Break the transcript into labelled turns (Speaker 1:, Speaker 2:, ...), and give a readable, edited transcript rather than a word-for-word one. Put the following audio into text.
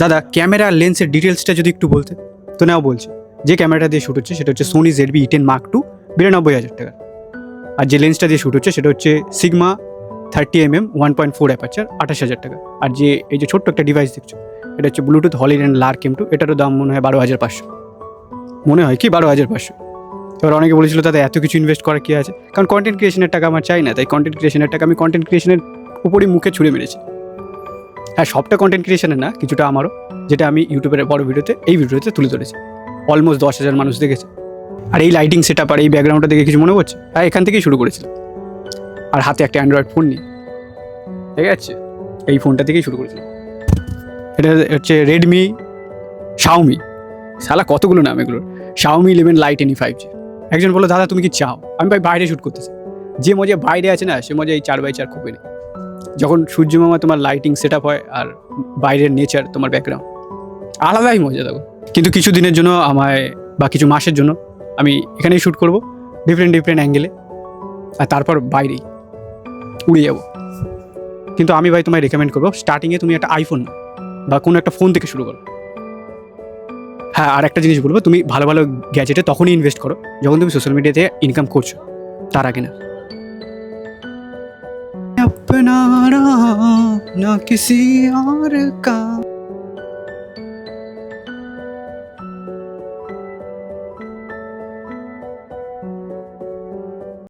Speaker 1: দাদা ক্যামেরা লেন্সের ডিটেলসটা যদি একটু বলতে। তো নাও বলছি, যে ক্যামেরাটা দিয়ে শ্যুট হচ্ছে সেটা হচ্ছে সোনি ZV-E10 Mark II, 92,000 টাকা। আর যে লেন্সটা দিয়ে শ্যুট হচ্ছে সেটা হচ্ছে সিগমা 30mm 1.4 অ্যাপারচার, 28,000 টাকা। আর যে এই যে ছোট্ট একটা ডিভাইস দেখছো, এটা হচ্ছে ব্লুটুথ হলিল্যান্ড লার্ক M2, এটারও দাম মনে হয় 12,500, মনে হয় কি 12,500। এবার অনেকে বলেছিল দাদা এত কিছু ইনভেস্ট করার কী আছে, কারণ কন্টেন্ট ক্রিয়েশনের টাকা আমার চাই না, তাই কন্টেন্ট ক্রিয়েশনের টাকা আমি কন্টেন্ট ক্রিয়েশনের উপরই মুখে ছুঁড়ে মেরেছি। হ্যাঁ, সবটা কন্টেন্ট ক্রিয়েশনের না, কিছুটা আমারও, যেটা আমি ইউটিউবের বড় ভিডিওতে এই ভিডিওতে তুলে ধরেছি। অলমোস্ট 10,000 মানুষ দেখেছে। আর এই লাইটিং সেট আপ আর এই ব্যাকগ্রাউন্ডটা দেখে কিছু মনে পড়ছে? হ্যাঁ, এখান থেকেই শুরু করেছিলাম। আর হাতে একটা অ্যান্ড্রয়েড ফোন নিয়ে, ঠিক আছে, এই ফোনটা থেকেই শুরু করেছিলাম। এটা হচ্ছে রেডমি, শাওমি, শালা কতগুলো নাম এগুলোর, Xiaomi 11 Lite NE 5G। একজন বললো দাদা তুমি কি চাও? আমি ভাই বাইরে শ্যুট করতে চাই। যে মজা বাইরে আছে না, সে মজা এই 4x4 কোপে নেই। যখন সূর্যমামা তোমার লাইটিং সেট আপ হয় আর বাইরের নেচার তোমার ব্যাকগ্রাউন্ড, আলাদাই মজা দেখো। কিন্তু কিছু দিনের জন্য আমায় বা কিছু মাসের জন্য আমি এখানেই শ্যুট করবো, ডিফারেন্ট অ্যাঙ্গেলে, আর তারপর বাইরেই উড়ে যাবো। কিন্তু আমি ভাই তোমায় রেকমেন্ড করবো, স্টার্টিংয়ে তুমি একটা আইফোন বা কোনো একটা ফোন থেকে শুরু করো। হ্যাঁ, আর একটা জিনিস বলবো, তুমি ভালো ভালো গ্যাজেটে তখনই ইনভেস্ট করো যখন তুমি সোশ্যাল মিডিয়াতে ইনকাম করছো, তার আগে না। अपना रहा ना किसी और का।